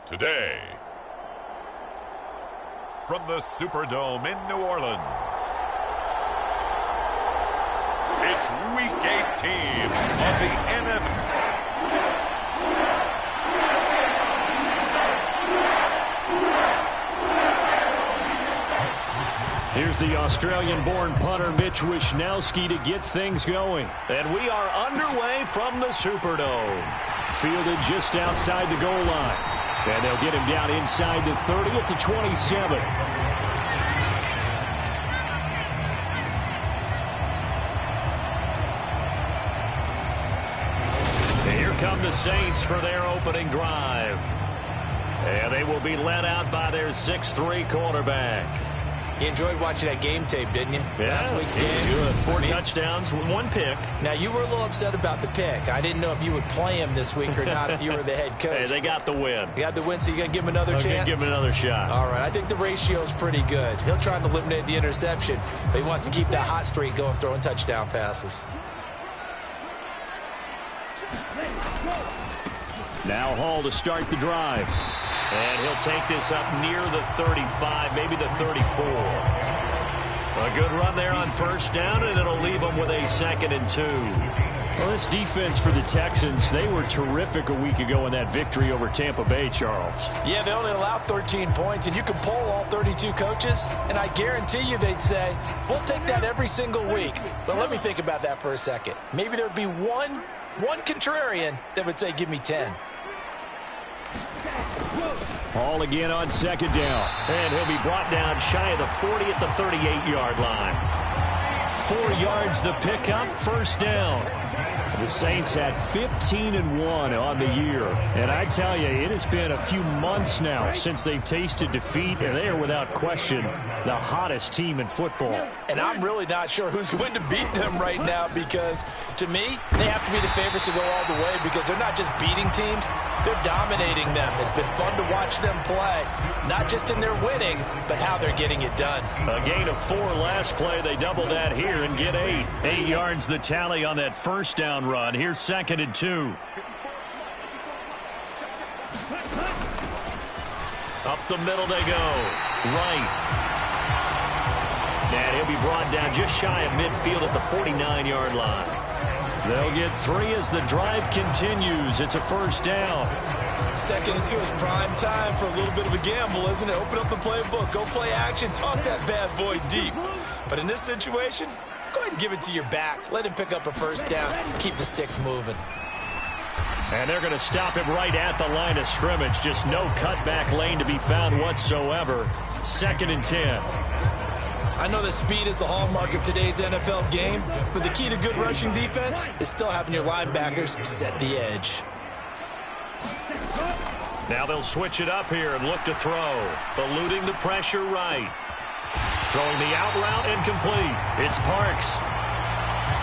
Today, from the Superdome in New Orleans, it's Week 18 of the NFL. Here's the Australian-born punter Mitch Wishnowsky to get things going. And we are underway from the Superdome. Fielded just outside the goal line. And they'll get him down inside the 30 at the 27. Here come the Saints for their opening drive. And they will be led out by their 6'3" quarterback. You enjoyed watching that game tape, didn't you? Yeah, Last week's game. Good. Four touchdowns, one pick. Now, you were a little upset about the pick. I didn't know if you would play him this week or not if you were the head coach. Hey, they got the win. You got the win, so you're going to give him another chance? I'm going to give him another shot. All right, I think the ratio's pretty good. He'll try and eliminate the interception, but he wants to keep that hot streak going, throwing touchdown passes. Now Hall to start the drive. And he'll take this up near the 35, maybe the 34. A good run there on first down, and it'll leave them with a 2nd and 2. Well, this defense for the Texans, they were terrific a week ago in that victory over Tampa Bay, Charles. Yeah, they only allowed 13 points, and you can poll all 32 coaches, and I guarantee you they'd say, we'll take that every single week. But let me think about that for a second. Maybe there'd be one contrarian that would say, give me 10. Hall again on 2nd down. And he'll be brought down shy of the 40 at the 38-yard line. 4 yards the pickup, first down. The Saints had 15-1 on the year. And I tell you, it has been a few months now since they've tasted defeat, and they are without question the hottest team in football. And I'm really not sure who's going to beat them right now because, to me, they have to be the favorites to go all the way because they're not just beating teams, they're dominating them. It's been fun to watch them play, not just in their winning, but how they're getting it done. A gain of 4 last play. They double that here and get 8. 8 yards the tally on that first down run. Here's 2nd and 2. Up the middle they go. Right. And he'll be brought down just shy of midfield at the 49-yard line. They'll get 3 as the drive continues. It's a first down. 2nd and 2 is prime time for a little bit of a gamble, isn't it? Open up the playbook, go play action, toss that bad boy deep. But in this situation, go ahead and give it to your back. Let him pick up a first down. Keep the sticks moving. And they're going to stop him right at the line of scrimmage. Just no cutback lane to be found whatsoever. 2nd and 10. I know that speed is the hallmark of today's NFL game, but the key to good rushing defense is still having your linebackers set the edge. Now they'll switch it up here and look to throw. Eluding the pressure right. Throwing the out route incomplete. It's Parks.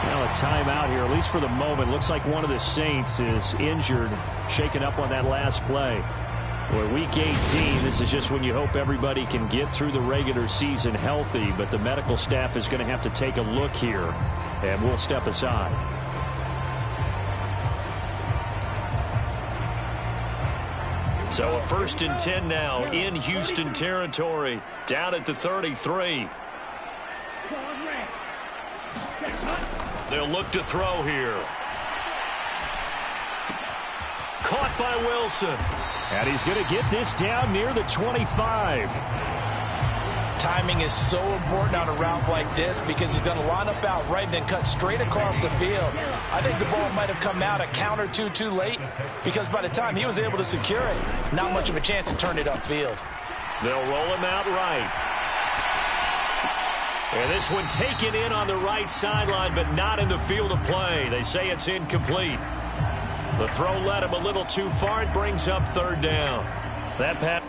Well, a timeout here, at least for the moment. Looks like one of the Saints is injured, shaken up on that last play. Well, Week 18, this is just when you hope everybody can get through the regular season healthy, but the medical staff is going to have to take a look here, and we'll step aside. So a 1st and 10 now in Houston territory, down at the 33. They'll look to throw here. Caught by Wilson. And he's going to get this down near the 25. Timing is so important on a route like this because he's going to line up out right and then cut straight across the field. I think the ball might have come out a count or two too late because by the time he was able to secure it, not much of a chance to turn it upfield. They'll roll him out right. And this one taken in on the right sideline, but not in the field of play. They say it's incomplete. The throw led him a little too far. It brings up 3rd down. That pass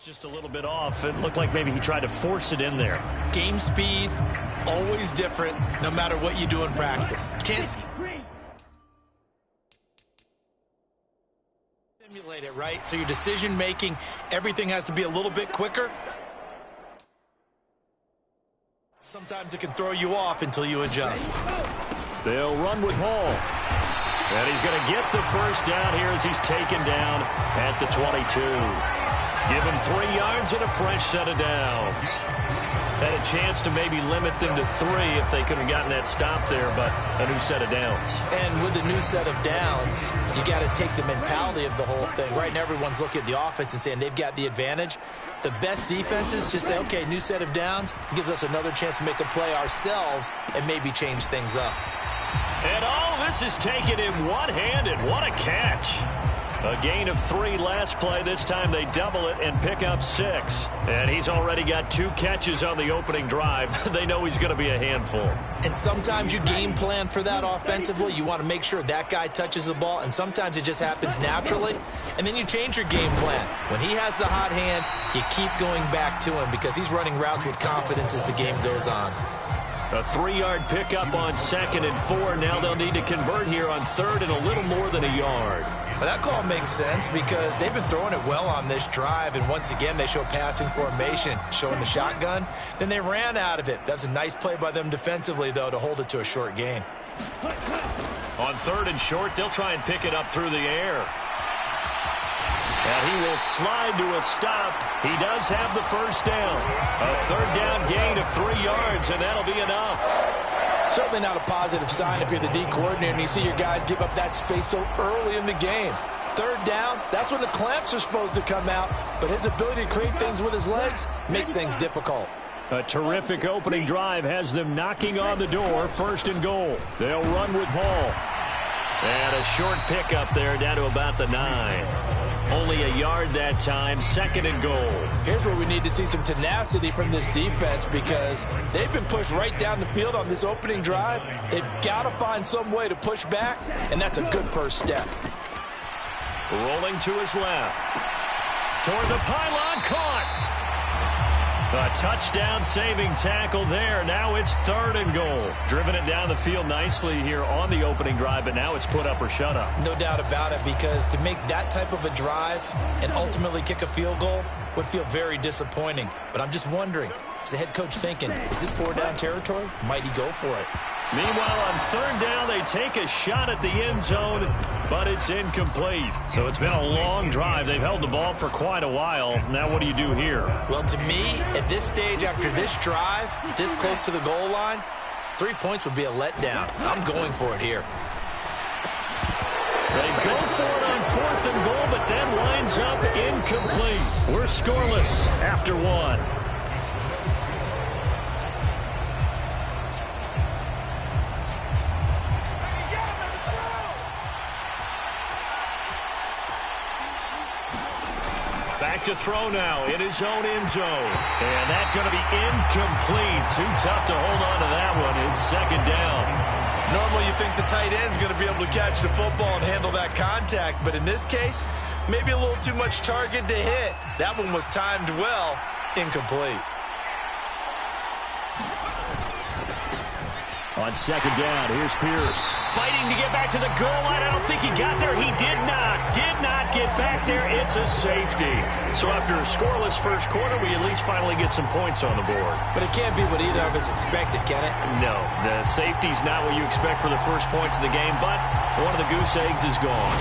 just a little bit off. It looked like maybe he tried to force it in there. Game speed, always different, no matter what you do in practice. Can't simulate it, right? So your decision making, everything has to be a little bit quicker. Sometimes it can throw you off until you adjust. They'll run with Hall. And he's going to get the 1st down here as he's taken down at the 22. Give him 3 yards and a fresh set of downs. Had a chance to maybe limit them to 3 if they could have gotten that stop there, but a new set of downs. And with the new set of downs, you got to take the mentality of the whole thing. Right now, everyone's looking at the offense and saying they've got the advantage. The best defenses just say, okay, new set of downs. It gives us another chance to make a play ourselves and maybe change things up. And all this is taken in one-handed. What a catch. A gain of 3 last play. This time they double it and pick up 6. And he's already got 2 catches on the opening drive. They know he's going to be a handful. And sometimes you game plan for that offensively. You want to make sure that guy touches the ball. And sometimes it just happens naturally. And then you change your game plan. When he has the hot hand, you keep going back to him because he's running routes with confidence as the game goes on. A 3-yard pickup on 2nd and 4. Now they'll need to convert here on 3rd and a little more than a yard. Well, that call makes sense because they've been throwing it well on this drive, and once again they show passing formation, showing the shotgun. Then they ran out of it. That's a nice play by them defensively, though, to hold it to a short gain. On 3rd and short, they'll try and pick it up through the air. And he will slide to a stop. He does have the 1st down. A 3rd down gain of 3 yards, and that'll be enough. Certainly not a positive sign if you're the D coordinator and you see your guys give up that space so early in the game. 3rd down, that's when the clamps are supposed to come out, but his ability to create things with his legs makes things difficult. A terrific opening drive has them knocking on the door. 1st and goal. They'll run with Hall. And a short pickup there down to about the 9. Only a yard that time. 2nd and goal. Here's where we need to see some tenacity from this defense because they've been pushed right down the field on this opening drive. They've got to find some way to push back, and that's a good first step. Rolling to his left. Toward the pylon, caught. A touchdown-saving tackle there. Now it's 3rd and goal. Driven it down the field nicely here on the opening drive, but now it's put up or shut up. No doubt about it, because to make that type of a drive and ultimately kick a field goal would feel very disappointing. But I'm just wondering, is the head coach thinking, is this 4-down territory? Might he go for it? Meanwhile, on 3rd down, they take a shot at the end zone, but it's incomplete. So it's been a long drive. They've held the ball for quite a while. Now what do you do here? Well, to me, at this stage, after this drive, this close to the goal line, 3 points would be a letdown. I'm going for it here. They go for it on 4th and goal, but then lines up incomplete. We're scoreless after 1. back to throw now in his own end zone. And that's going to be incomplete. Too tough to hold on to that one. It's second down. Normally you think the tight end's going to be able to catch the football and handle that contact, but in this case, maybe a little too much target to hit. That one was timed well. Incomplete. On second down, here's Pierce. Fighting to get back to the goal line. I don't think he got there. He did not get back there. It's a safety. So after a scoreless first quarter, we at least finally get some points on the board. But it can't be what either of us expected, can it? No, the safety's not what you expect for the first points of the game, but one of the goose eggs is gone.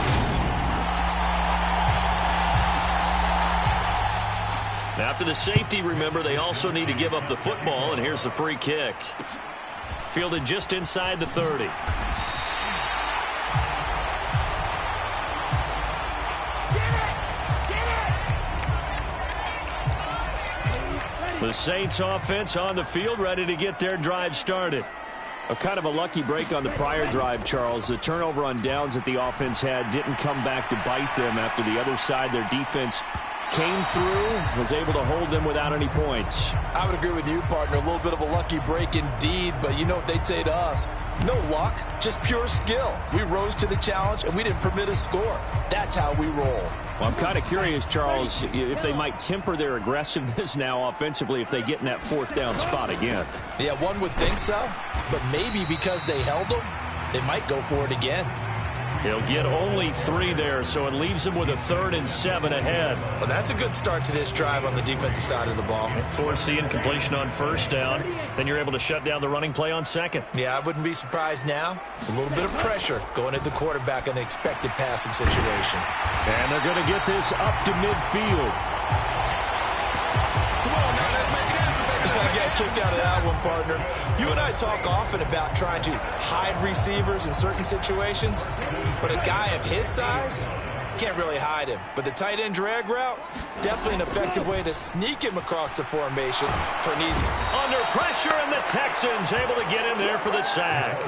After the safety, remember, they also need to give up the football, and here's the free kick. Fielded just inside the 30. The Saints offense on the field, ready to get their drive started. A kind of a lucky break on the prior drive, Charles. The turnover on downs that the offense had didn't come back to bite them after the other side. Their defense came through, was able to hold them without any points. I would agree with you, partner. A little bit of a lucky break indeed, but you know what they'd say to us? No luck, just pure skill. We rose to the challenge, and we didn't permit a score. That's how we roll. Well, I'm kind of curious, Charles, if they might temper their aggressiveness now offensively if they get in that fourth down spot again. Yeah, one would think so, but maybe because they held them, they might go for it again. He'll get only 3 there, so it leaves him with a 3rd and 7 ahead. Well, that's a good start to this drive on the defensive side of the ball. Forcing completion on first down. Then you're able to shut down the running play on second. Yeah, I wouldn't be surprised now. A little bit of pressure going at the quarterback in an expected passing situation. And they're going to get this up to midfield. I got a kick out of that one, partner. You and I talk often about trying to hide receivers in certain situations, but a guy of his size can't really hide him. But the tight end drag route, definitely an effective way to sneak him across the formation for an easy. Under pressure, and the Texans able to get in there for the sack.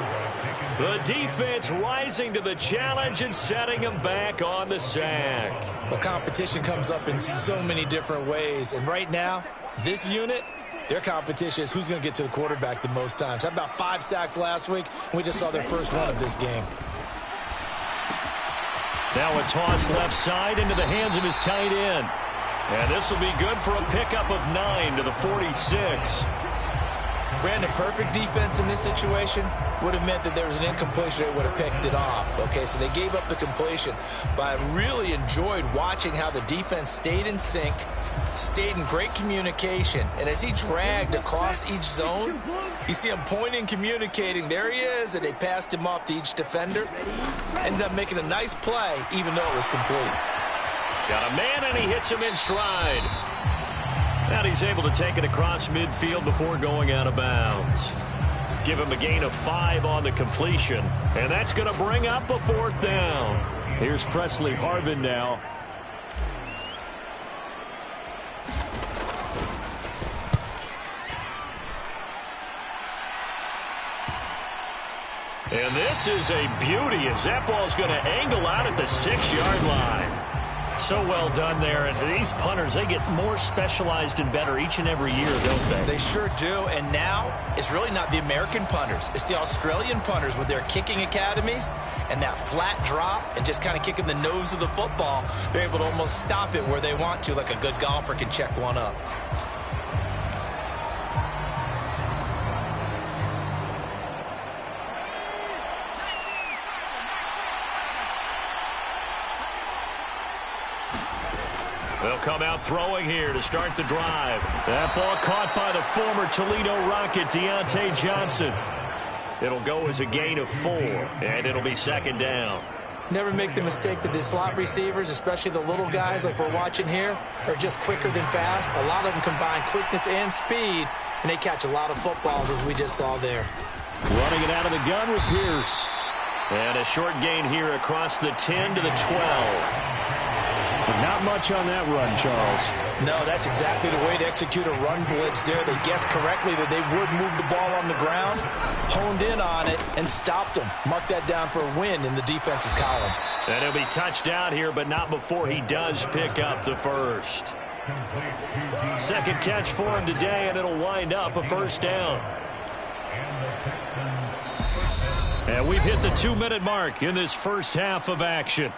The defense rising to the challenge and setting him back on the sack. Well, competition comes up in so many different ways, and right now, this unit, their competition is who's going to get to the quarterback the most times. Had about 5 sacks last week, and we just saw their first one of this game. Now a toss left side into the hands of his tight end. And this will be good for a pickup of 9 to the 46. Brandon, perfect defense in this situation would have meant that there was an incompletion. They would have picked it off. Okay, so they gave up the completion. But I really enjoyed watching how the defense stayed in sync, stayed in great communication. And as he dragged across each zone, you see him pointing, communicating. There he is, and they passed him off to each defender. Ended up making a nice play, even though it was complete. Got a man, and he hits him in stride. And he's able to take it across midfield before going out of bounds. Give him a gain of 5 on the completion. And that's going to bring up a 4th down. Here's Presley Harvin now. And this is a beauty as that ball's going to angle out at the 6-yard line. So well done there. And these punters, they get more specialized and better each and every year, don't they? They sure do. And now it's really not the American punters. It's the Australian punters with their kicking academies and that flat drop and just kind of kicking the nose of the football. They're able to almost stop it where they want to, like a good golfer can check one up. They'll come out throwing here to start the drive. That ball caught by the former Toledo Rocket, Deontay Johnson. It'll go as a gain of 4, and it'll be 2nd down. Never make the mistake that the slot receivers, especially the little guys like we're watching here, are just quicker than fast. A lot of them combine quickness and speed, and they catch a lot of footballs, as we just saw there. Running it out of the gun with Pierce. And a short gain here across the 10 to the 12. But not much on that run, Charles. No, that's exactly the way to execute a run blitz there. They guessed correctly that they would move the ball on the ground, honed in on it, and stopped them. Mark that down for a win in the defense's column. And he'll be touched out here, but not before he does pick up the first. Second catch for him today, and it'll wind up a first down. And we've hit the 2-minute mark in this first half of action.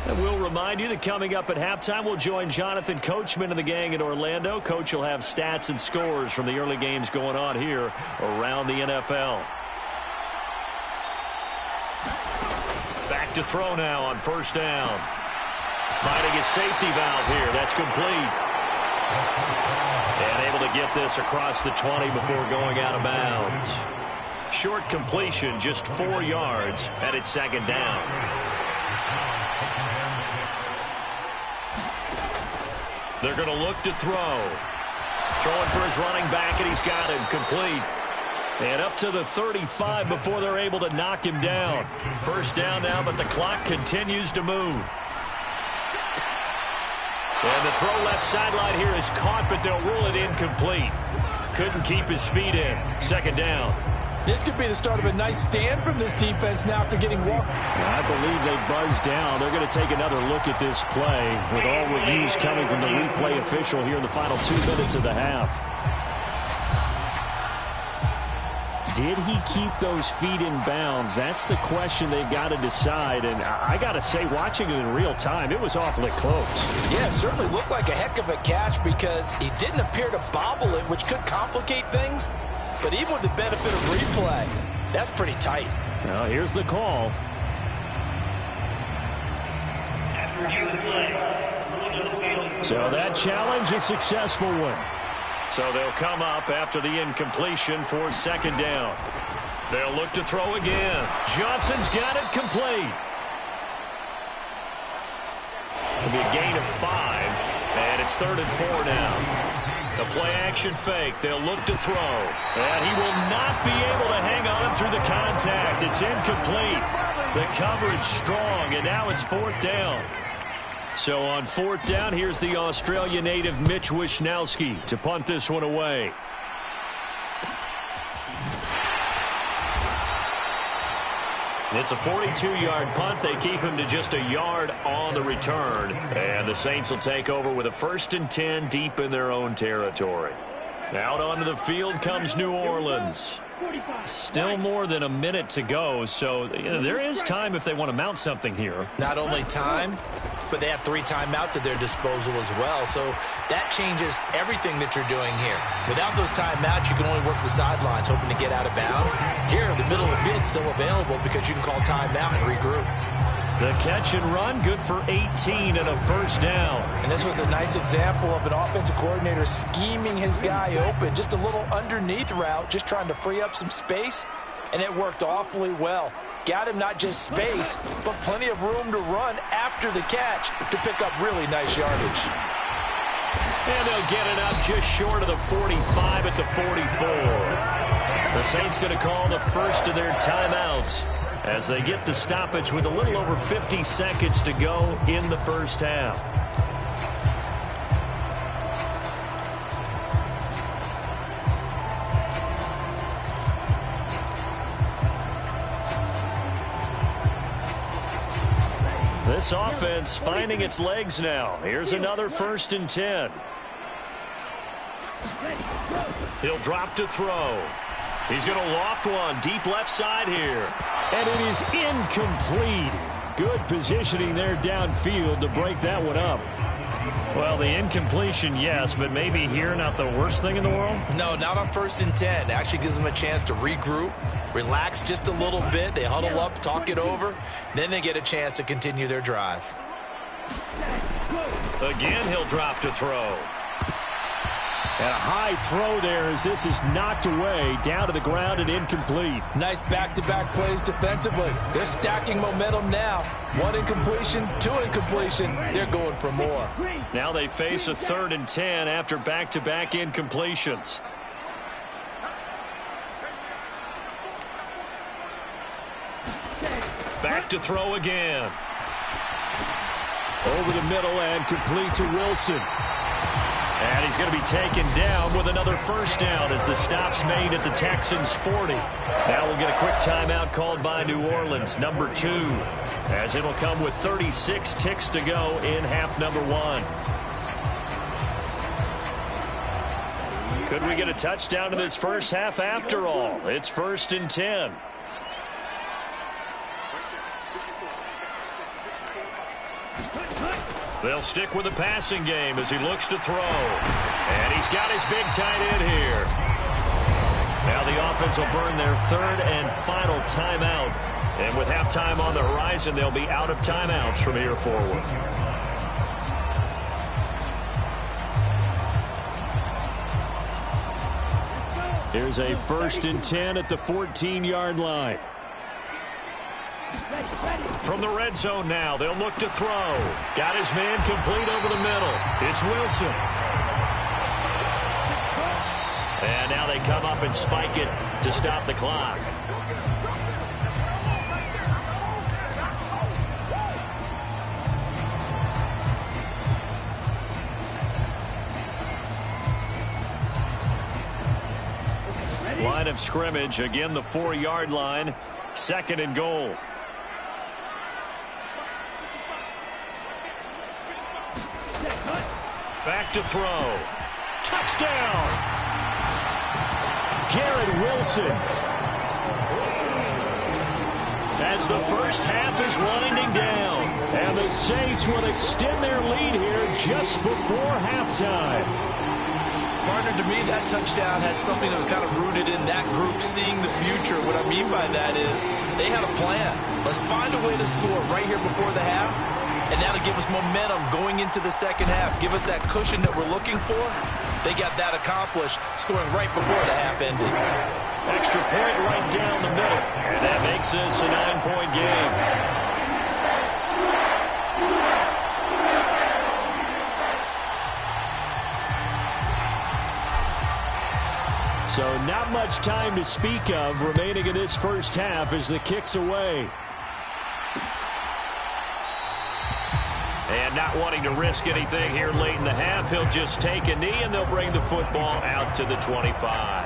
And we'll remind you that coming up at halftime, we'll join Jonathan Coachman and the gang in Orlando. Coach will have stats and scores from the early games going on here around the NFL. Back to throw now on first down. Finding his safety valve here. That's complete. And able to get this across the 20 before going out of bounds. Short completion, just 4 yards, and it's second down. They're going to look to throw. Throwing for his running back, and he's got him complete. And up to the 35 before they're able to knock him down. First down now, but the clock continues to move. And the throw left sideline here is caught, but they'll rule it incomplete. Couldn't keep his feet in. Second down. This could be the start of a nice stand from this defense now after getting walked. I believe they buzzed down. They're going to take another look at this play with all reviews coming from the replay official here in the final 2 minutes of the half. Did he keep those feet in bounds? That's the question they've got to decide. And I got to say, watching it in real time, it was awfully close. Yeah, it certainly looked like a heck of a catch because he didn't appear to bobble it, which could complicate things. But even with the benefit of replay, that's pretty tight. Now, here's the call. So that challenge, a successful one. So they'll come up after the incompletion for second down. They'll look to throw again. Johnson's got it complete. It'll be a gain of 5, and it's 3rd and 4 now. The play-action fake. They'll look to throw. And he will not be able to hang on through the contact. It's incomplete. The coverage strong, and now it's 4th down. So on 4th down, here's the Australia native Mitch Wishnowsky to punt this one away. It's a 42-yard punt. They keep him to just a yard on the return. And the Saints will take over with a 1st and 10 deep in their own territory. Out onto the field comes New Orleans. Still more than a minute to go, so there is time if they want to mount something here. Not only time, but they have 3 timeouts at their disposal as well. So that changes everything that you're doing here. Without those timeouts, you can only work the sidelines, hoping to get out of bounds. Here, the middle of the field's still available because you can call timeout and regroup. The catch and run, good for 18 and a first down. And this was a nice example of an offensive coordinator scheming his guy open. Just a little underneath route, just trying to free up some space. And it worked awfully well. Got him not just space, but plenty of room to run after the catch to pick up really nice yardage. And they'll get it up just short of the 45 at the 44. The Saints going to call the first of their timeouts as they get the stoppage with a little over 50 seconds to go in the first half. This offense finding its legs now. Here's another 1st and 10. He'll drop to throw. He's going to loft one deep left side here. And it is incomplete. Good positioning there downfield to break that one up. Well, the incompletion, yes, but maybe here not the worst thing in the world? No, not on 1st and 10. It actually gives them a chance to regroup, relax just a little bit. They huddle up, talk it over. Then they get a chance to continue their drive. Again, he'll drop to throw. And a high throw there as this is knocked away, down to the ground and incomplete. Nice back-to-back plays defensively. They're stacking momentum now. 1 incompletion, 2 incompletion. They're going for more. Now they face a 3rd and 10 after back-to-back incompletions. Back to throw again. Over the middle and complete to Wilson. And he's going to be taken down with another first down as the stop's made at the Texans' 40. Now we'll get a quick timeout called by New Orleans, number 2. as it'll come with 36 ticks to go in half number 1. Could we get a touchdown in this first half after all? It's 1st and 10. They'll stick with the passing game as he looks to throw. And he's got his big tight end here. Now the offense will burn their 3rd and final timeout. And with halftime on the horizon, they'll be out of timeouts from here forward. Here's a 1st and 10 at the 14-yard line. From the red zone now, they'll look to throw. Got his man complete over the middle. It's Wilson. And now they come up and spike it to stop the clock. Line of scrimmage, again the 4-yard line, 2nd and goal. Back to throw. Touchdown! Garrett Wilson. As the first half is winding down, and the Saints will extend their lead here just before halftime. Partner, to me, that touchdown had something that was kind of rooted in that group seeing the future. What I mean by that is they had a plan. Let's find a way to score right here before the half, and that'll give us momentum going into the second half. Give us that cushion that we're looking for. They got that accomplished, scoring right before the half ended. Extra point right down the middle, and that makes this a 9-point game. So not much time to speak of remaining in this first half as the kick's away. And not wanting to risk anything here late in the half, he'll just take a knee and they'll bring the football out to the 25.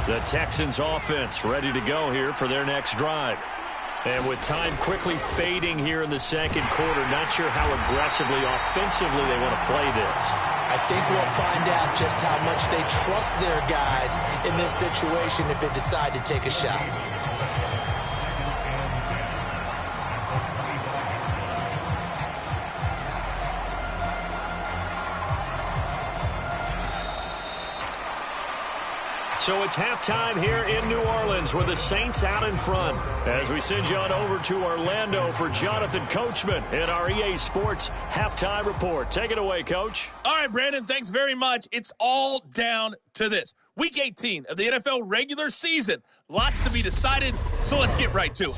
The Texans offense ready to go here for their next drive. And with time quickly fading here in the second quarter, not sure how aggressively, offensively they want to play this. I think we'll find out just how much they trust their guys in this situation if they decide to take a shot. So it's halftime here in New Orleans with the Saints out in front. As we send you on over to Orlando for Jonathan Coachman in our EA Sports Halftime Report. Take it away, Coach. All right, Brandon, thanks very much. It's all down to this. Week 18 of the NFL regular season. Lots to be decided, so let's get right to it.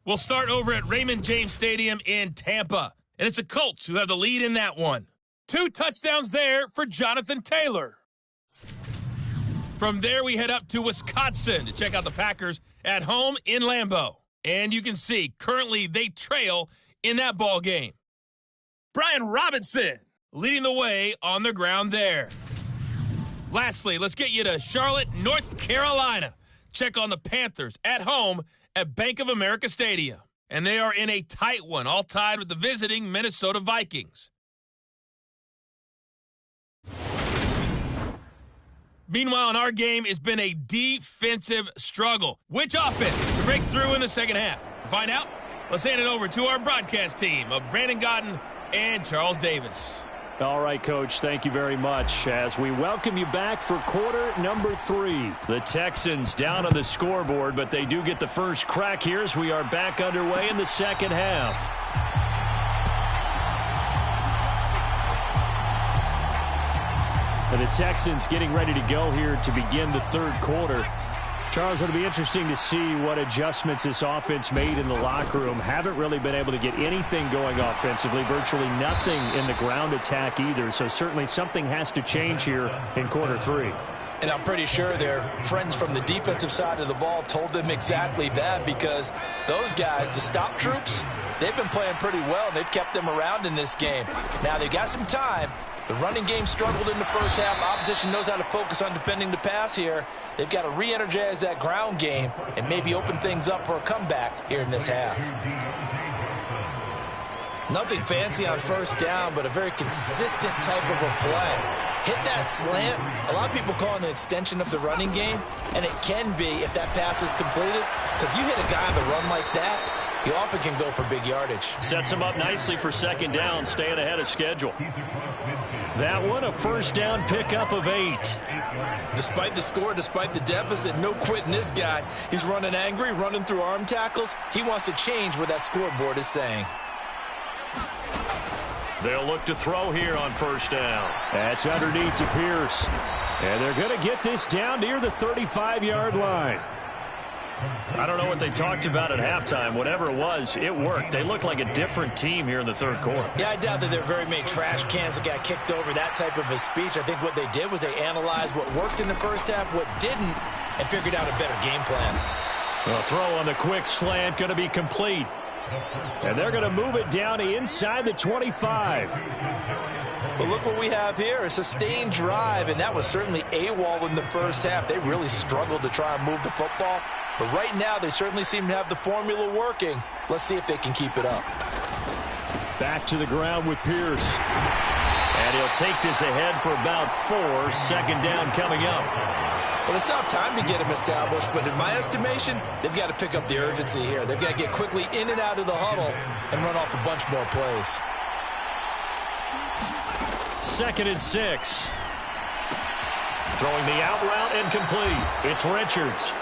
We'll start over at Raymond James Stadium in Tampa, and it's the Colts who have the lead in that one. 2 touchdowns there for Jonathan Taylor. From there, we head up to Wisconsin to check out the Packers at home in Lambeau. And you can see, currently, they trail in that ball game. Brian Robinson leading the way on the ground there. Lastly, let's get you to Charlotte, North Carolina. Check on the Panthers at home at Bank of America Stadium. And they are in a tight one, all tied with the visiting Minnesota Vikings. Meanwhile, in our game, it's been a defensive struggle. Which offense to break through in the second half? To find out, let's hand it over to our broadcast team of Brandon Godden and Charles Davis. All right, Coach, thank you very much as we welcome you back for quarter number 3. The Texans down on the scoreboard, but they do get the first crack here as we are back underway in the second half. And the Texans getting ready to go here to begin the third quarter. Charles, it'll be interesting to see what adjustments this offense made in the locker room. Haven't really been able to get anything going offensively, virtually nothing in the ground attack either. So certainly something has to change here in quarter 3. And I'm pretty sure their friends from the defensive side of the ball told them exactly that, because those guys, the stop troops, they've been playing pretty well, and they've kept them around in this game. Now, they've got some time. The running game struggled in the first half. Opposition knows how to focus on defending the pass here. They've got to re-energize that ground game and maybe open things up for a comeback here in this half. Nothing fancy on first down, but a very consistent type of a play. Hit that slant. A lot of people call it an extension of the running game, and it can be if that pass is completed, because you hit a guy on the run like that, you often can go for big yardage. Sets him up nicely for second down, staying ahead of schedule. That one, a first down pickup of 8. Despite the score, despite the deficit, no quitting this guy. He's running angry, running through arm tackles. He wants to change what that scoreboard is saying. They'll look to throw here on first down. That's underneath to Pierce. And they're going to get this down near the 35-yard line. I don't know what they talked about at halftime. Whatever it was, it worked. They look like a different team here in the third quarter. Yeah, I doubt that there are very many trash cans that got kicked over, that type of a speech. I think what they did was they analyzed what worked in the first half, what didn't, and figured out a better game plan. A throw on the quick slant going to be complete. And they're going to move it down inside the 25. But look what we have here, a sustained drive, and that was certainly AWOL in the first half. They really struggled to try and move the football. But right now, they certainly seem to have the formula working. Let's see if they can keep it up. Back to the ground with Pierce. And he'll take this ahead for about 4. Second down coming up. Well, they still have time to get him established, but in my estimation, they've got to pick up the urgency here. They've got to get quickly in and out of the huddle and run off a bunch more plays. 2nd and 6. Throwing the out route and complete. It's Richards.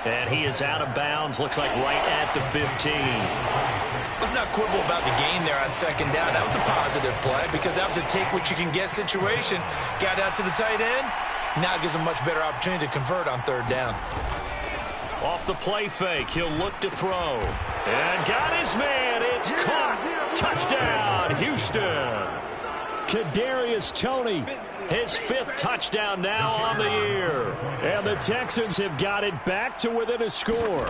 And he is out of bounds. Looks like right at the 15. Let's not quibble about the gain there on second down. That was a positive play because that was a take-what-you-can-get situation. Got out to the tight end. Now it gives him much better opportunity to convert on third down. Off the play fake, he'll look to throw. And got his man. It's caught. Touchdown, Houston. Kadarius Toney, his 5th touchdown now on the year. And the Texans have got it back to within a score.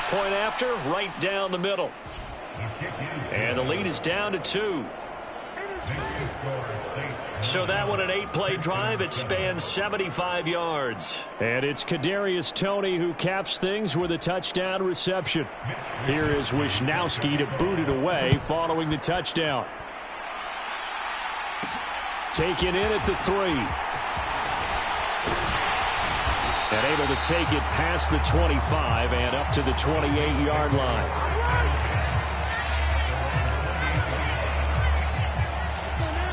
Point after, right down the middle. And the lead is down to 2. So that one, an 8-play drive. It spans 75 yards. And it's Kadarius Toney who caps things with a touchdown reception. Here is Wisnowski to boot it away following the touchdown. Taken in at the 3. And able to take it past the 25 and up to the 28-yard line.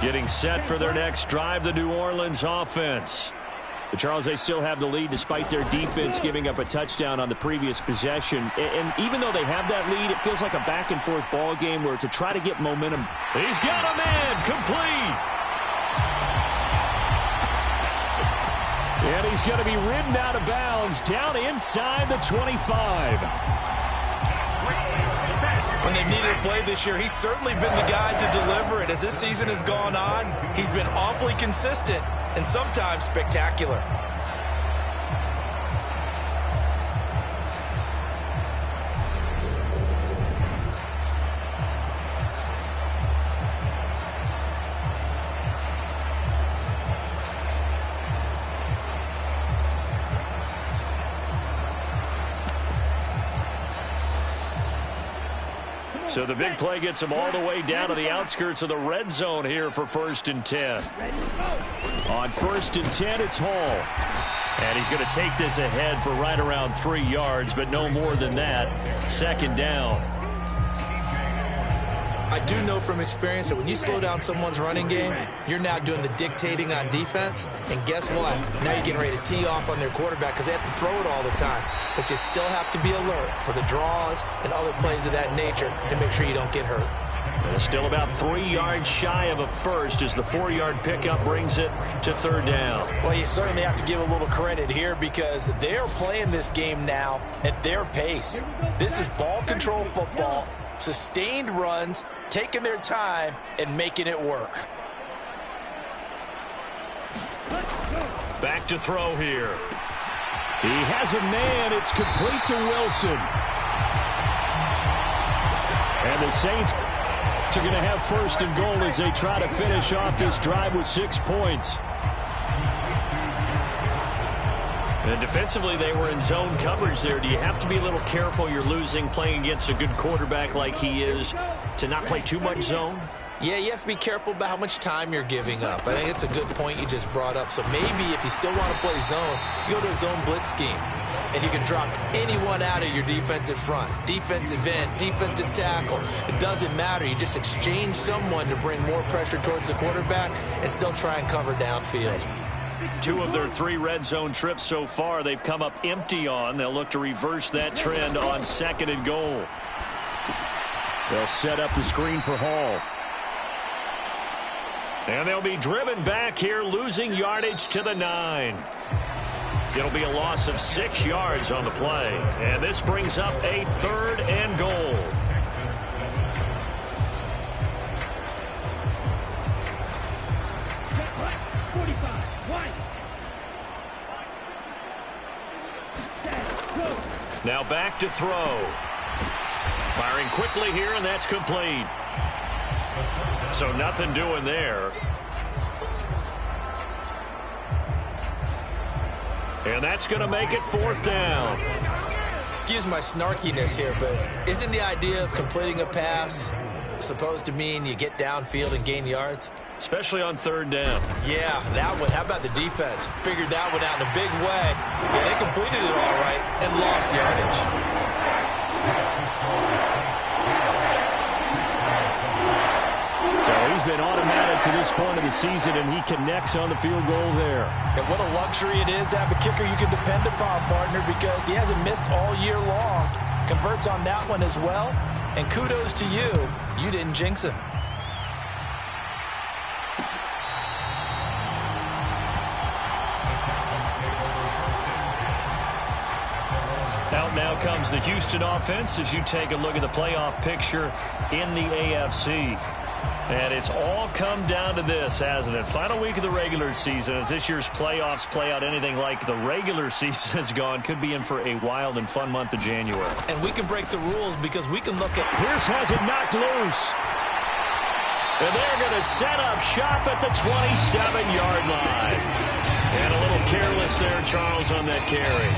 Getting set for their next drive, the New Orleans offense. But Charles, they still have the lead despite their defense giving up a touchdown on the previous possession. And even though they have that lead, it feels like a back-and-forth ball game where to try to get momentum. He's got a man, complete. And he's going to be ridden out of bounds down inside the 25. When they've needed a play this year, he's certainly been the guy to deliver it. As this season has gone on, he's been awfully consistent and sometimes spectacular. So the big play gets him all the way down to the outskirts of the red zone here for 1st and 10. On 1st and 10, it's Hall. And he's going to take this ahead for right around 3 yards, but no more than that. Second down. I do know from experience that when you slow down someone's running game, you're now doing the dictating on defense. And guess what? Now you're getting ready to tee off on their quarterback because they have to throw it all the time. But you still have to be alert for the draws and other plays of that nature to make sure you don't get hurt. And still about 3 yards shy of a first as the 4-yard pickup brings it to 3rd down. Well, you certainly have to give a little credit here because they're playing this game now at their pace. This is ball control football. Sustained runs, taking their time, and making it work. Back to throw here. He has a man. It's complete to Wilson. And the Saints are going to have first and goal as they try to finish off this drive with 6 points. And defensively, they were in zone coverage there. Do you have to be a little careful? You're losing, playing against a good quarterback like he is, to not play too much zone? Yeah, you have to be careful about how much time you're giving up. I think it's a good point you just brought up. So maybe if you still want to play zone, you go to a zone blitz scheme. And you can drop anyone out of your defensive front. Defensive end, defensive tackle. It doesn't matter. You just exchange someone to bring more pressure towards the quarterback and still try and cover downfield. 2 of their 3 red zone trips so far, they've come up empty on. They'll look to reverse that trend on 2nd and goal. They'll set up the screen for Hall. And they'll be driven back here, losing yardage to the 9. It'll be a loss of 6 yards on the play. And this brings up a 3rd and goal. Now back to throw. Firing quickly here, and that's complete. So nothing doing there. And that's going to make it 4th down. Excuse my snarkiness here, but isn't the idea of completing a pass supposed to mean you get downfield and gain yards? Especially on 3rd down. Yeah, that one. How about the defense? Figured that one out in a big way. Yeah, they completed it all right and lost yardage. So he's been automatic to this point of the season, and he connects on the field goal there. And what a luxury it is to have a kicker you can depend upon, partner, because he hasn't missed all year long. Converts on that one as well. And kudos to you. You didn't jinx him. Out now comes the Houston offense as you take a look at the playoff picture in the AFC. And it's all come down to this, hasn't it? Final week of the regular season. As this year's playoffs play out anything like the regular season has gone, could be in for a wild and fun month of January. And we can break the rules because we can look at... Pierce has it knocked loose. And they're going to set up shop at the 27-yard line. And a little careless there, Charles, on that carry.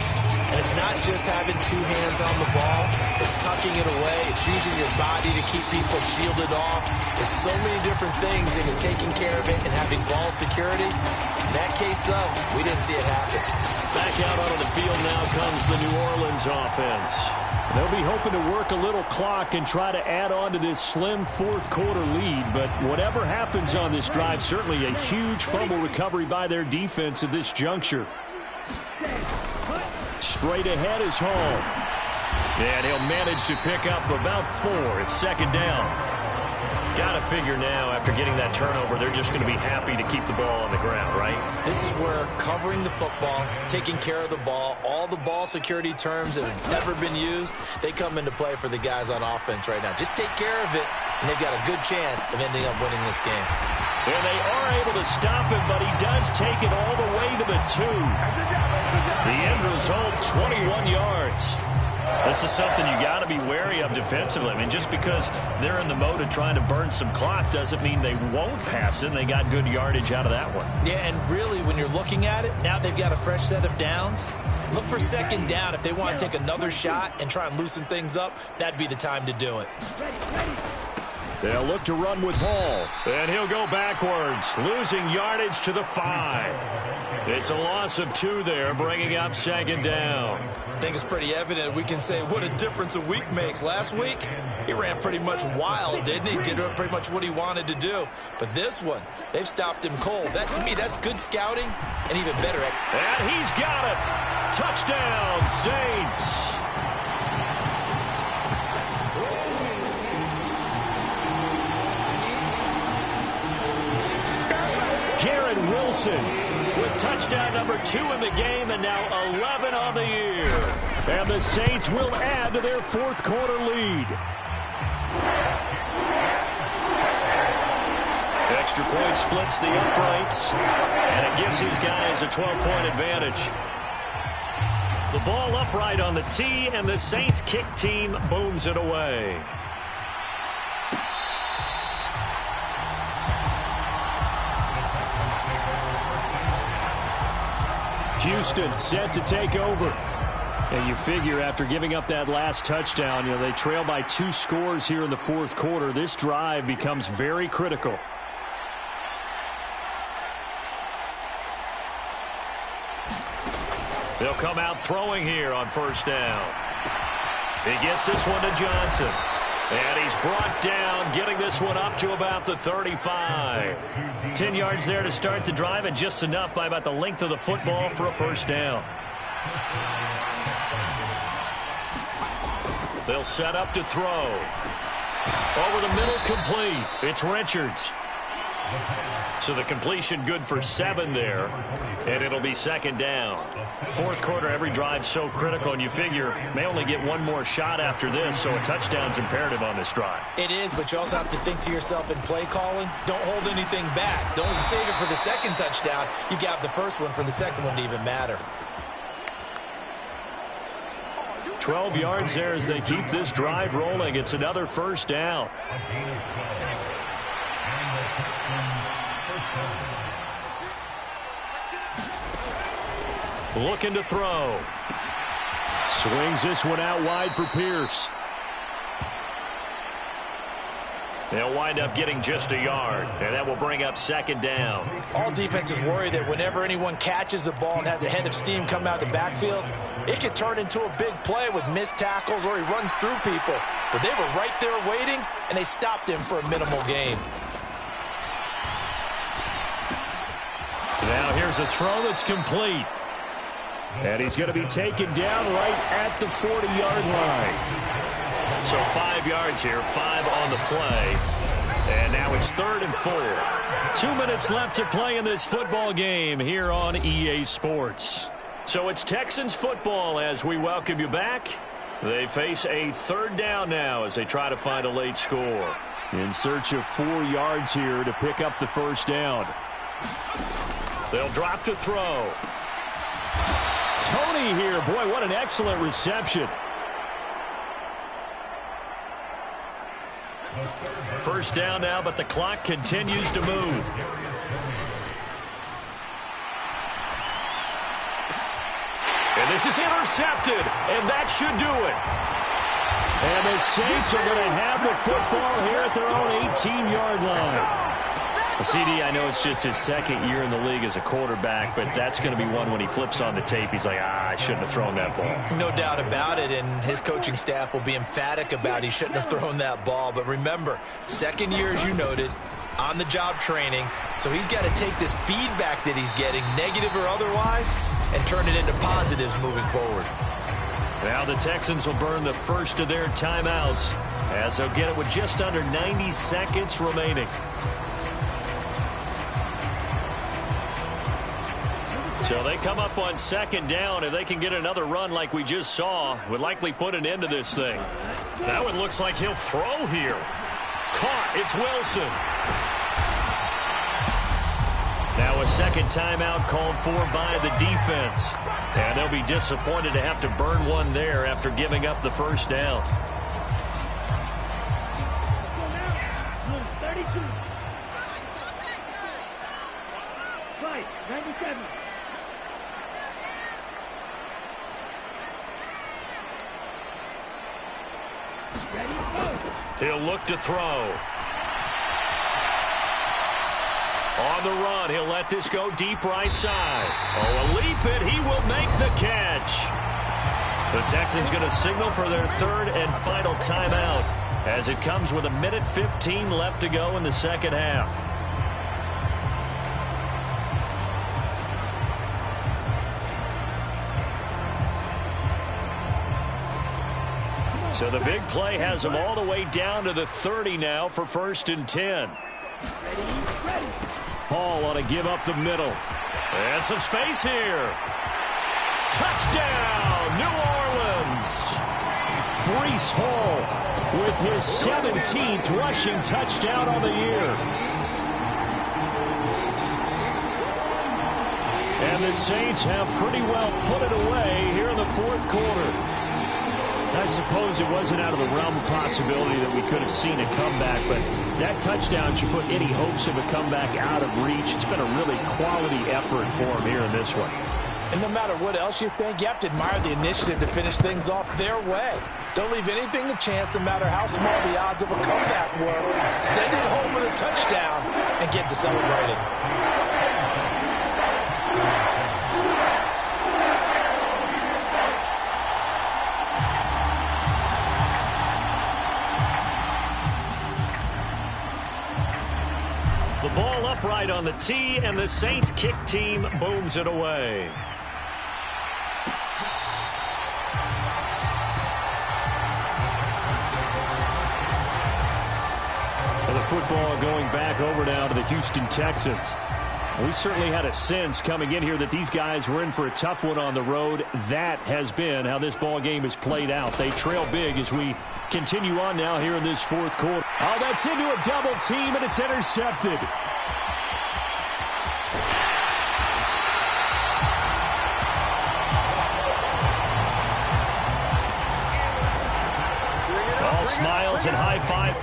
And it's not just having 2 hands on the ball. It's tucking it away. It's using your body to keep people shielded off. There's so many different things into taking care of it and having ball security. In that case, though, we didn't see it happen. Back out onto the field now comes the New Orleans offense. They'll be hoping to work a little clock and try to add on to this slim 4th quarter lead. But whatever happens on this drive, certainly a huge fumble recovery by their defense at this juncture. Straight ahead is Hall. And he'll manage to pick up about 4. It's 2nd down. Got to figure now, after getting that turnover, they're just going to be happy to keep the ball on the ground, right? This is where covering the football, taking care of the ball, all the ball security terms that have ever been used, they come into play for the guys on offense right now. Just take care of it, and they've got a good chance of ending up winning this game. And they are able to stop him, but he does take it all the way to the 2. The end result, 21 yards. This is something you got to be wary of defensively. I mean, just because they're in the mode of trying to burn some clock doesn't mean they won't pass it, and they got good yardage out of that one. Yeah, and really, when you're looking at it, now they've got a fresh set of downs. Look for 2nd down. If they want to take another shot and try and loosen things up, that'd be the time to do it. They'll look to run with Hall, and he'll go backwards, losing yardage to the 5. It's a loss of 2 there, bringing up 2nd down. I think it's pretty evident. We can say what a difference a week makes. Last week, he ran pretty much wild, didn't he? Did pretty much what he wanted to do. But this one, they've stopped him cold. That, to me, that's good scouting and even better. And he's got it. Touchdown, Saints. Wilson with touchdown number 2 in the game, and now 11 on the year. And the Saints will add to their 4th quarter lead. Extra point splits the uprights, and it gives these guys a 12-point advantage. The ball upright on the tee, and the Saints kick team booms it away. Houston set to take over. And you figure after giving up that last touchdown, they trail by 2 scores here in the fourth quarter. This drive becomes very critical. They'll come out throwing here on first down. He gets this one to Johnson. And he's brought down, getting this one up to about the 35. 10 yards there to start the drive, and just enough by about the length of the football for a first down. They'll set up to throw. Over the middle, complete. It's Richards. So the completion good for 7 there, and it'll be second down. Fourth quarter, every drive's so critical, and you figure may only get one more shot after this, so a touchdown's imperative on this drive. It is, but you also have to think to yourself in play calling, don't hold anything back. Don't save it for the second touchdown. You got the first one for the second one to even matter. 12 yards there as they keep this drive rolling. It's another first down. Looking to throw. Swings this one out wide for Pierce. They'll wind up getting just a yard, and that will bring up second down. All defenses worry that whenever anyone catches the ball and has a head of steam come out of the backfield, it could turn into a big play with missed tackles or he runs through people. But they were right there waiting, and they stopped him for a minimal gain. Now here's a throw that's complete. And he's going to be taken down right at the 40-yard line. So 5 yards here, 5 on the play. And now it's 3rd and 4. 2 minutes left to play in this football game here on EA Sports. So it's Texans football as we welcome you back. They face a 3rd down now as they try to find a late score. In search of 4 yards here to pick up the first down. They'll drop to throw. Tony here. Boy, what an excellent reception. First down now, but the clock continues to move. And this is intercepted, and that should do it. And the Saints are going to have the football here at their own 18-yard line. CD, I know it's just his 2nd year in the league as a quarterback, but that's going to be one when he flips on the tape, he's like, I shouldn't have thrown that ball. No doubt about it, and his coaching staff will be emphatic about he shouldn't have thrown that ball. But remember, 2nd year, as you noted, on-the-job training, so he's got to take this feedback that he's getting, negative or otherwise, and turn it into positives moving forward. Now the Texans will burn the first of their timeouts as they'll get it with just under 90 seconds remaining. So they come up on 2nd down. If they can get another run like we just saw, would likely put an end to this thing. That one looks like he'll throw here. Caught. It's Wilson. Now a second timeout called for by the defense. And they'll be disappointed to have to burn one there after giving up the first down. He'll look to throw. On the run, he'll let this go deep right side. Oh, a leap it. He will make the catch. The Texans going to signal for their 3rd and final timeout as it comes with 1:15 left to go in the second half. So the big play has them all the way down to the 30 now for 1st and 10. Hall ought to give up the middle. And some space here. Touchdown, New Orleans. Breece Hall with his 17th rushing touchdown on the year. And the Saints have pretty well put it away here in the fourth quarter. I suppose it wasn't out of the realm of possibility that we could have seen a comeback, but that touchdown should put any hopes of a comeback out of reach. It's been a really quality effort for them here in this one. And no matter what else you think, you have to admire the initiative to finish things off their way. Don't leave anything to chance, no matter how small the odds of a comeback were. Send it home with a touchdown and get to celebrating. The ball upright on the tee, and the Saints kick team booms it away. And the football going back over now to the Houston Texans. We certainly had a sense coming in here that these guys were in for a tough one on the road. That has been how this ball game is played out. They trail big as we continue on now here in this fourth quarter. Oh, that's into a double team, and it's intercepted. All smiles and high five.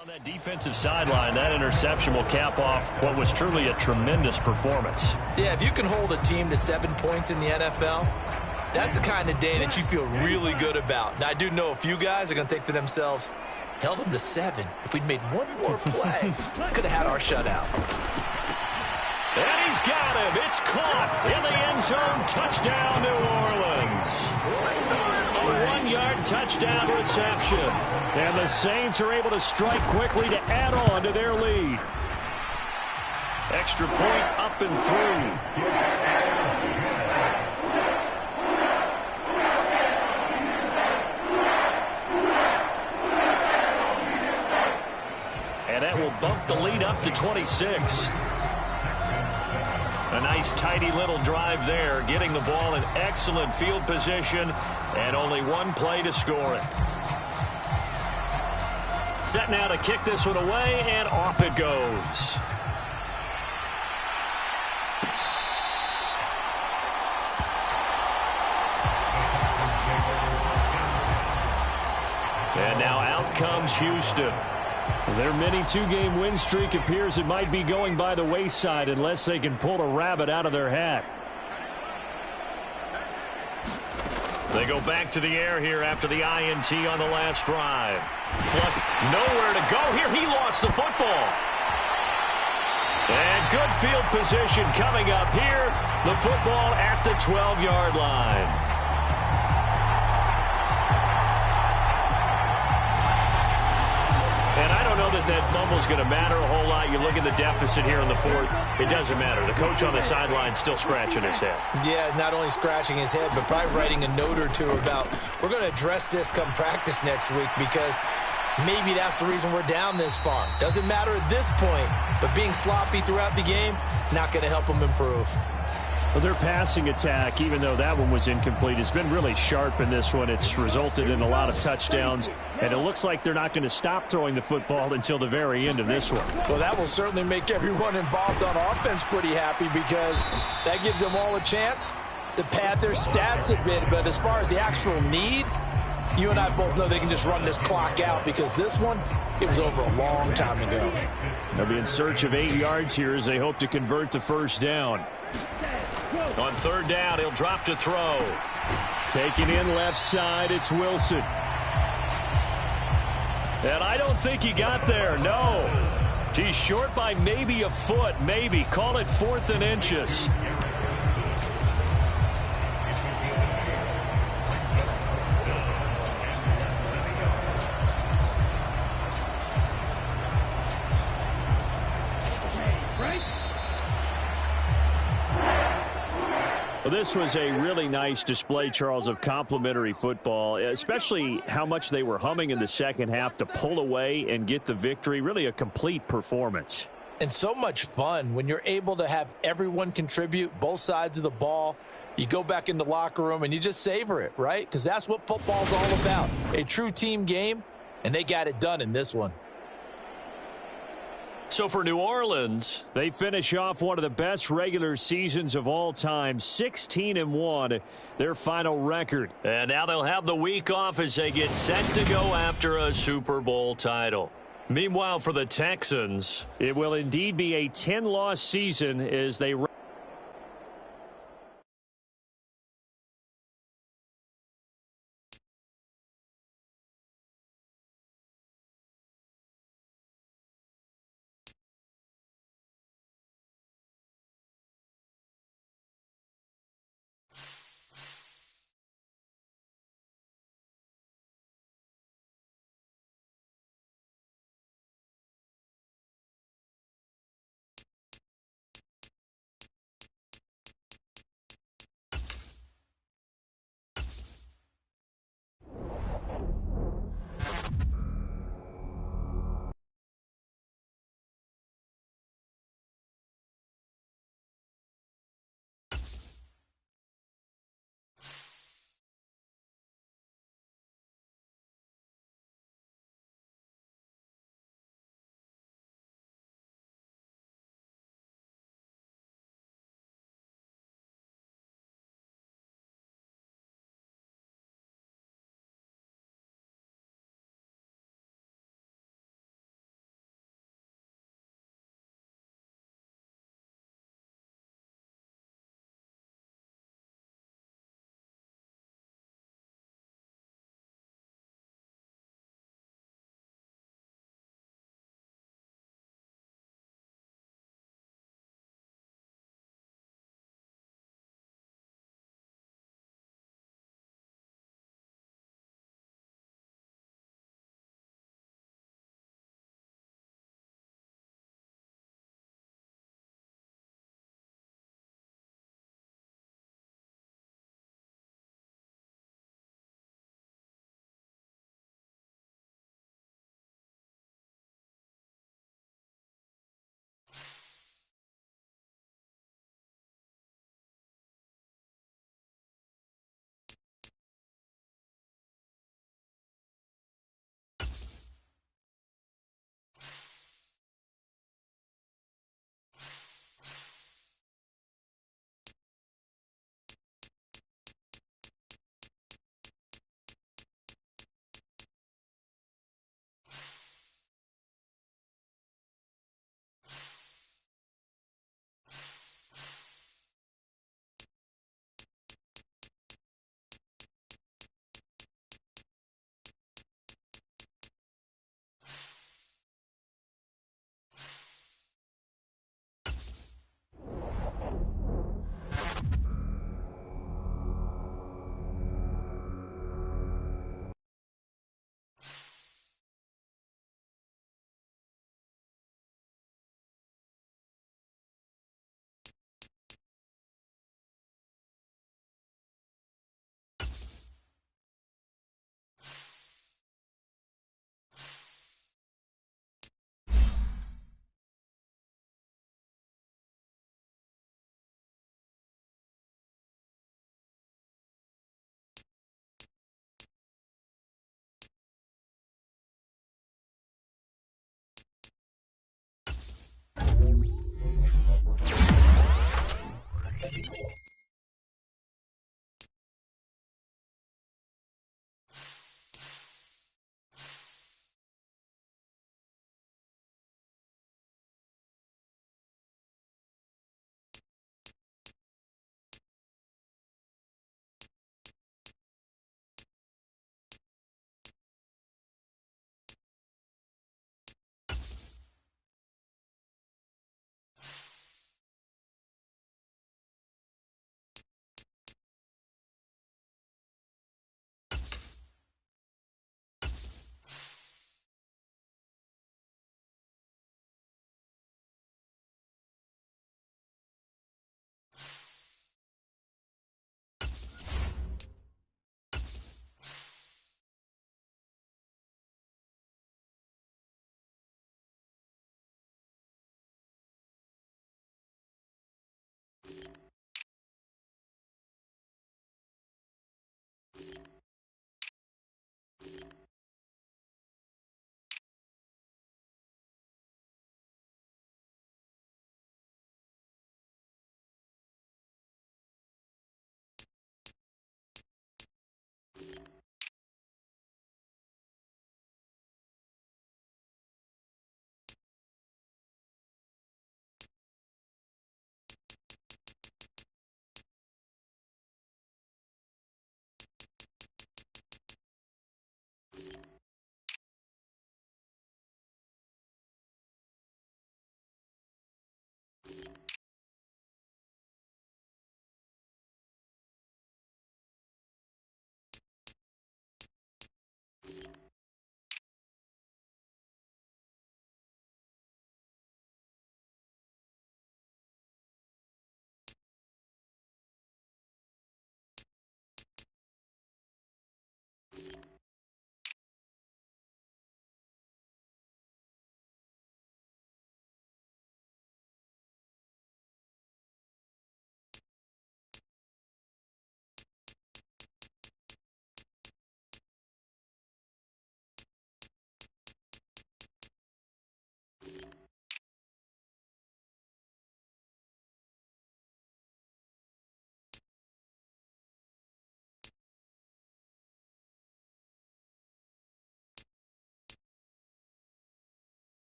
On that defensive sideline, that interception will cap off what was truly a tremendous performance. Yeah, if you can hold a team to 7 points in the NFL, that's the kind of day that you feel really good about. Now, I do know a few guys are going to think to themselves, held them to 7. If we'd made one more play, could have had our shutout. And he's got him. It's caught in the end zone. Touchdown, New Orleans. A 1-yard touchdown reception. And the Saints are able to strike quickly to add on to their lead. Extra point up and through. And that will bump the lead up to 26. A nice, tidy little drive there, getting the ball in excellent field position, and only one play to score it. Set now to kick this one away, and off it goes. And now out comes Houston. Their mini 2-game win streak appears it might be going by the wayside unless they can pull a rabbit out of their hat. They go back to the air here after the INT on the last drive. Flush, nowhere to go here. He lost the football. And good field position coming up here. The football at the 12-yard line. And I don't know that fumble's going to matter a whole lot. You look at the deficit here in the fourth. It doesn't matter. The coach on the sideline still scratching his head. Yeah, not only scratching his head, but probably writing a note or two about, we're going to address this come practice next week because maybe that's the reason we're down this far. Doesn't matter at this point, but being sloppy throughout the game, not going to help them improve. Well, their passing attack, even though that one was incomplete, has been really sharp in this one. It's resulted in a lot of touchdowns, and it looks like they're not going to stop throwing the football until the very end of this one. Well, that will certainly make everyone involved on offense pretty happy because that gives them all a chance to pad their stats a bit. But as far as the actual need, you and I both know they can just run this clock out because this one, it was over a long time ago. They'll be in search of 8 yards here as they hope to convert the first down. On third down, he'll drop to throw. Taking in left side, it's Wilson. And I don't think he got there, no. He's short by maybe a foot, maybe. Call it 4th and inches. Well, this was a really nice display, Charles, of complimentary football, especially how much they were humming in the second half to pull away and get the victory. Really a complete performance. And so much fun when you're able to have everyone contribute, both sides of the ball. You go back in the locker room and you just savor it, right? Because that's what football's all about. A true team game, and they got it done in this one. So for New Orleans, they finish off one of the best regular seasons of all time, 16-1, their final record. And now they'll have the week off as they get set to go after a Super Bowl title. Meanwhile, for the Texans, it will indeed be a 10-loss season as they